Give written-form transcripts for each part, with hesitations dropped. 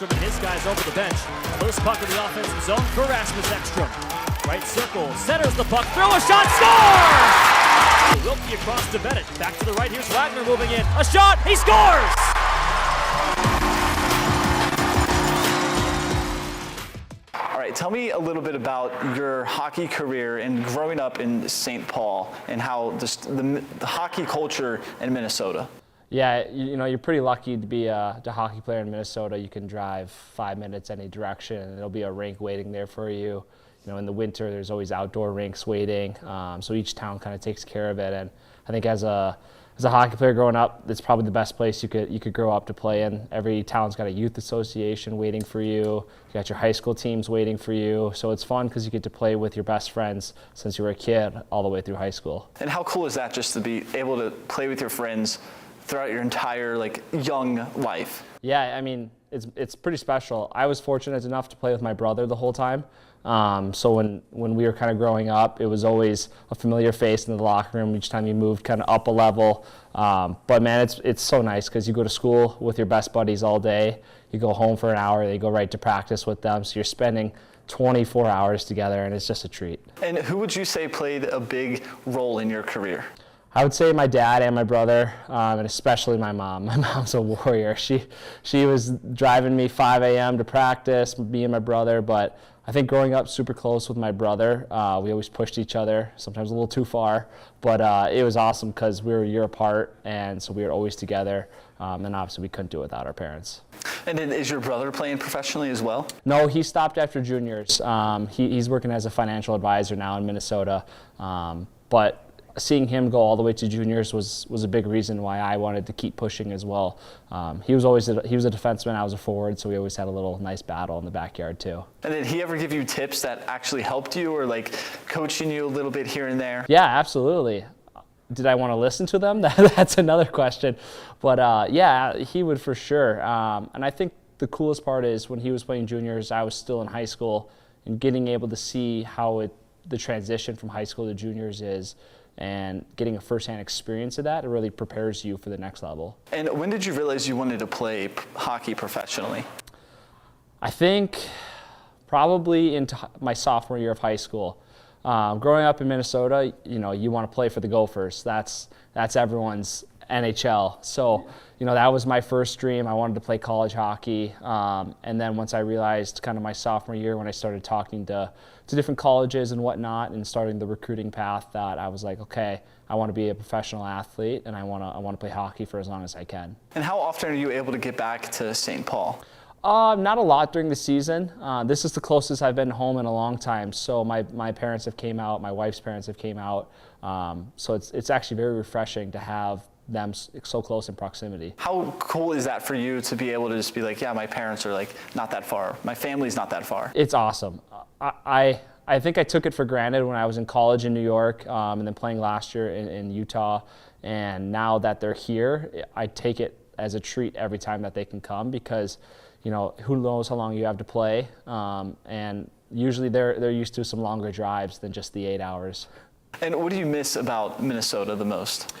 Ekstrom and his guys over the bench. Loose puck in the offensive zone for Rasmus Ekstrom. Right circle, centers the puck, throw a shot, score! Wilkie across to Bennett. Back to the right, here's Wagner moving in. A shot, he scores! All right, tell me a little bit about your hockey career and growing up in St. Paul and how the hockey culture in Minnesota. Yeah, you're pretty lucky to be a hockey player in Minnesota. You can drive 5 minutes any direction, and there'll be a rink waiting there for you. In the winter, there's always outdoor rinks waiting. So each town kind of takes care of it. And I think as a hockey player growing up, it's probably the best place you could grow up to play in. Every town's got a youth association waiting for you. You got your high school teams waiting for you. So it's fun because you get to play with your best friends since you were a kid all the way through high school. And how cool is that, just to be able to play with your friends throughout your entire young life? Yeah, I mean, it's pretty special. I was fortunate enough to play with my brother the whole time. So when we were kind of growing up, it was always a familiar face in the locker room each time you moved kind of up a level. But man, it's so nice because you go to school with your best buddies all day. You go home for an hour, they go right to practice with them. So you're spending 24 hours together, and it's just a treat. And who would you say played a big role in your career? I would say my dad and my brother, and especially my mom. My mom's a warrior. She was driving me 5 a.m. to practice, me and my brother, but I think growing up super close with my brother, we always pushed each other, sometimes a little too far, but it was awesome because we were a year apart, and so we were always together, and obviously we couldn't do it without our parents. And then is your brother playing professionally as well? No, he stopped after juniors. He's working as a financial advisor now in Minnesota, but seeing him go all the way to juniors was a big reason why I wanted to keep pushing as well. He was a defenseman, I was a forward, so we always had a little nice battle in the backyard too. And did he ever give you tips that actually helped you, or coaching you a little bit here and there? Yeah, absolutely. Did I want to listen to them? That's another question. But yeah, he would for sure. And I think the coolest part is when he was playing juniors, I was still in high school, and getting able to see how the transition from high school to juniors is, and getting a first-hand experience of that, it really prepares you for the next level. And when did you realize you wanted to play hockey professionally? I think probably into my sophomore year of high school. Growing up in Minnesota, you want to play for the Gophers. That's everyone's NHL. So, that was my first dream. I wanted to play college hockey. And then once I realized kind of my sophomore year when I started talking to different colleges and whatnot and starting the recruiting path, that I was like, okay, I want to be a professional athlete and I want to play hockey for as long as I can. And how often are you able to get back to St. Paul? Not a lot during the season. This is the closest I've been home in a long time. So my parents have came out, my wife's parents have came out. So it's actually very refreshing to have them so close in proximity. How cool is that for you to be able to just be like, yeah, my parents are not that far. My family's not that far. It's awesome. I think I took it for granted when I was in college in New York and then playing last year in Utah. And now that they're here, I take it as a treat every time that they can come because, who knows how long you have to play. And usually they're used to some longer drives than just the 8 hours. And what do you miss about Minnesota the most?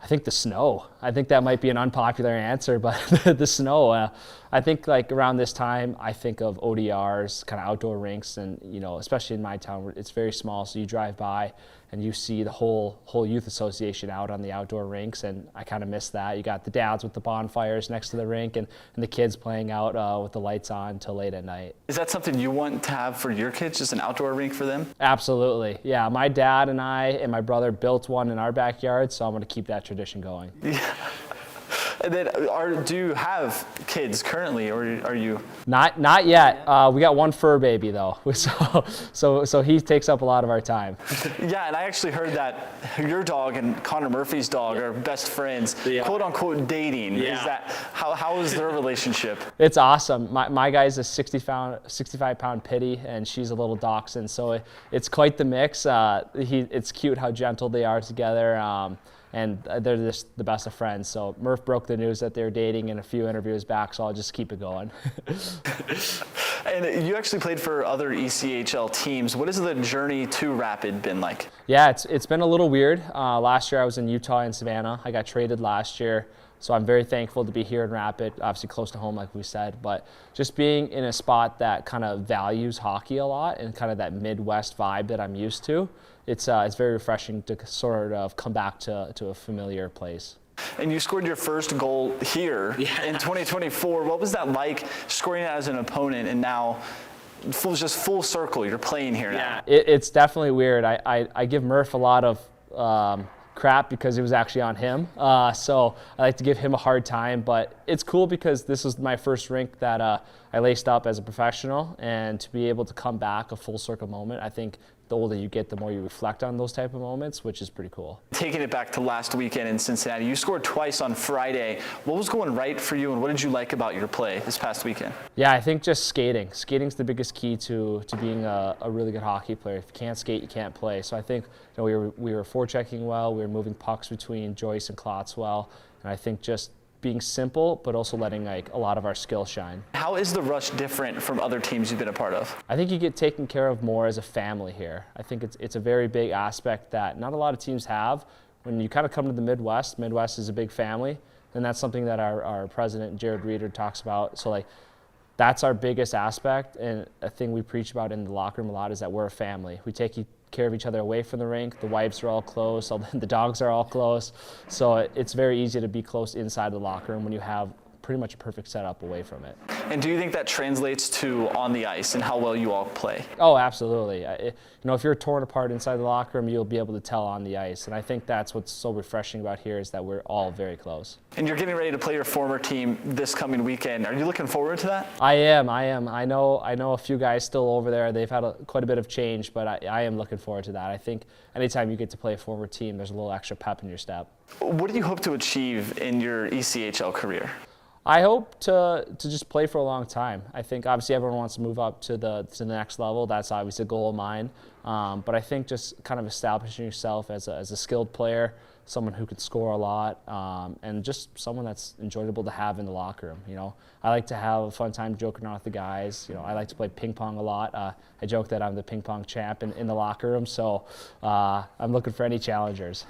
I think the snow. I think that might be an unpopular answer, but the snow. I think around this time, I think of ODRs, kind of outdoor rinks, and especially in my town, it's very small, so you drive by and you see the whole youth association out on the outdoor rinks, and I kind of miss that. You got the dads with the bonfires next to the rink, and the kids playing out with the lights on until late at night. Is that something you want to have for your kids, just an outdoor rink for them? Absolutely, yeah. My dad and I and my brother built one in our backyard, so I'm going to keep that tradition going. Yeah. And then, do you have kids currently, or are you? Not yet. We got one fur baby though, so he takes up a lot of our time. Yeah, and I actually heard that your dog and Connor Murphy's dog are best friends, quote unquote dating. Yeah. Is that how is their relationship? It's awesome. My guy's a 65-pound pitty, and she's a little dachshund, so it's quite the mix. It's cute how gentle they are together. And they're just the best of friends. So Murph broke the news that they're dating in a few interviews back, so I'll just keep it going. And you actually played for other ECHL teams. What has the journey to Rapid been like? Yeah, it's been a little weird. Last year I was in Utah and Savannah. I got traded last year. So I'm very thankful to be here in Rapid, obviously close to home like we said, but just being in a spot that kind of values hockey a lot and kind of that Midwest vibe that I'm used to, it's very refreshing to sort of come back to a familiar place. And you scored your first goal here in 2024. What was that like, scoring it as an opponent, and now just full circle, you're playing here now? It's definitely weird. I give Murph a lot of crap because it was actually on him. So I like to give him a hard time, but it's cool because this is my first rink that I laced up as a professional, and to be able to come back a full circle moment, I think the older you get, the more you reflect on those type of moments, which is pretty cool. Taking it back to last weekend in Cincinnati, you scored twice on Friday. What was going right for you, and what did you like about your play this past weekend? Yeah, I think just skating. Skating's the biggest key to being a really good hockey player. If you can't skate, you can't play. So I think we were forechecking well, we were moving pucks between Joyce and Klotz well, and I think just being simple, but also letting like a lot of our skill shine. How is the Rush different from other teams you've been a part of? I think you get taken care of more as a family here. I think it's a very big aspect that not a lot of teams have. When you kind of come to the Midwest is a big family, and that's something that our president, Jared Reeder, talks about. So like, that's our biggest aspect, and a thing we preach about in the locker room a lot is that we're a family. We take care of each other away from the rink. The wipes are all close, the dogs are all close. So it's very easy to be close inside the locker room when you have pretty much a perfect setup away from it. And do you think that translates to on the ice and how well you all play? Oh, absolutely. If you're torn apart inside the locker room, you'll be able to tell on the ice. And I think that's what's so refreshing about here is that we're all very close. And you're getting ready to play your former team this coming weekend. Are you looking forward to that? I am. I know a few guys still over there. They've had quite a bit of change, but I am looking forward to that. I think anytime you get to play a former team, there's a little extra pep in your step. What do you hope to achieve in your ECHL career? I hope to just play for a long time. I think obviously everyone wants to move up to the next level. That's obviously a goal of mine. But I think just kind of establishing yourself as a skilled player, someone who can score a lot, and just someone that's enjoyable to have in the locker room. I like to have a fun time joking around with the guys. I like to play ping pong a lot. I joke that I'm the ping pong champ in the locker room, so I'm looking for any challengers.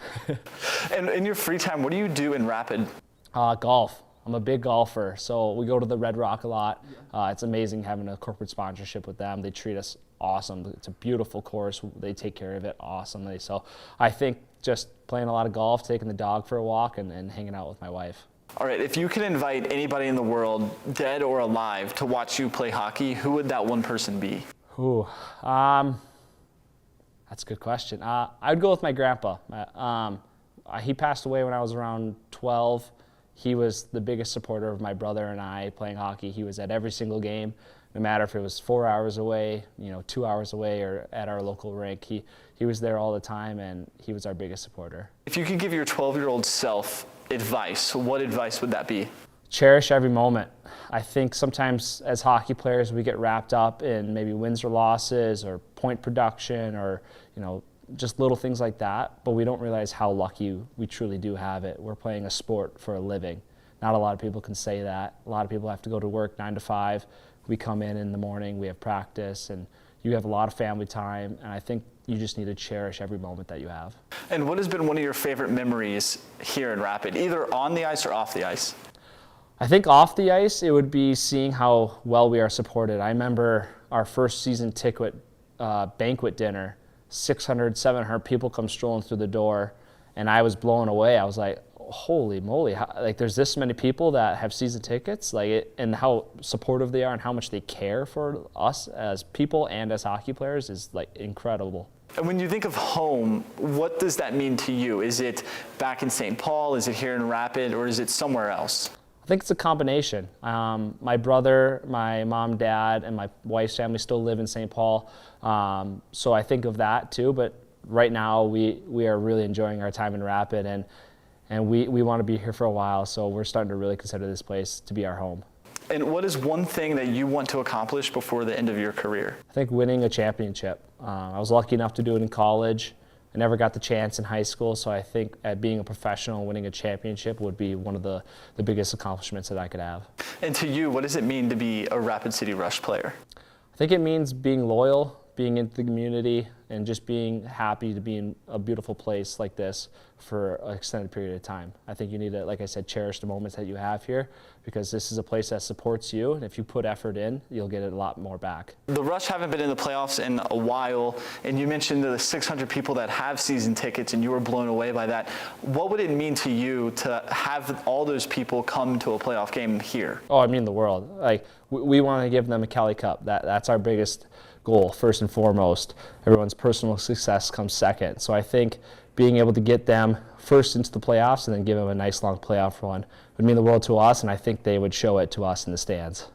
And in your free time, what do you do in Rapid? Golf. I'm a big golfer, so we go to the Red Rock a lot. It's amazing having a corporate sponsorship with them. They treat us awesome. It's a beautiful course. They take care of it awesomely. So I think just playing a lot of golf, taking the dog for a walk, and hanging out with my wife. All right, if you could invite anybody in the world, dead or alive, to watch you play hockey, who would that one person be? That's a good question. I'd go with my grandpa. He passed away when I was around 12. He was the biggest supporter of my brother and I playing hockey. He was at every single game, no matter if it was 4 hours away, 2 hours away, or at our local rink. He was there all the time, and he was our biggest supporter. If you could give your 12-year-old self advice, what advice would that be? Cherish every moment. I think sometimes as hockey players we get wrapped up in maybe wins or losses or point production or just little things like that, but we don't realize how lucky we truly do have it. We're playing a sport for a living. Not a lot of people can say that. A lot of people have to go to work 9 to 5. We come in the morning, we have practice, and you have a lot of family time, and I think you just need to cherish every moment that you have. And what has been one of your favorite memories here in Rapid, either on the ice or off the ice? I think off the ice, it would be seeing how well we are supported. I remember our first season ticket banquet dinner. 600, 700 people come strolling through the door, and I was blown away. I was like, holy moly, there's this many people that have season tickets, and how supportive they are and how much they care for us as people and as hockey players is incredible. And when you think of home, what does that mean to you? Is it back in St. Paul? Is it here in Rapid? Or is it somewhere else? I think it's a combination. My brother, my mom, dad, and my wife's family still live in St. Paul, so I think of that too. But right now, we are really enjoying our time in Rapid, and we want to be here for a while. So we're starting to really consider this place to be our home. And what is one thing that you want to accomplish before the end of your career? I think winning a championship. I was lucky enough to do it in college. I never got the chance in high school, so I think being a professional and winning a championship would be one of the biggest accomplishments that I could have. And to you, what does it mean to be a Rapid City Rush player? I think it means being loyal, being into the community, and just being happy to be in a beautiful place like this for an extended period of time. I think you need to, like I said, cherish the moments that you have here, because this is a place that supports you, and if you put effort in, you'll get a lot more back. The Rush haven't been in the playoffs in a while, and you mentioned the 600 people that have season tickets, and you were blown away by that. What would it mean to you to have all those people come to a playoff game here? Oh, I mean the world. Like, we want to give them a Kelly Cup. That's our biggest goal, first and foremost. Everyone's personal success comes second. So I think being able to get them first into the playoffs and then give them a nice long playoff run would mean the world to us, and I think they would show it to us in the stands.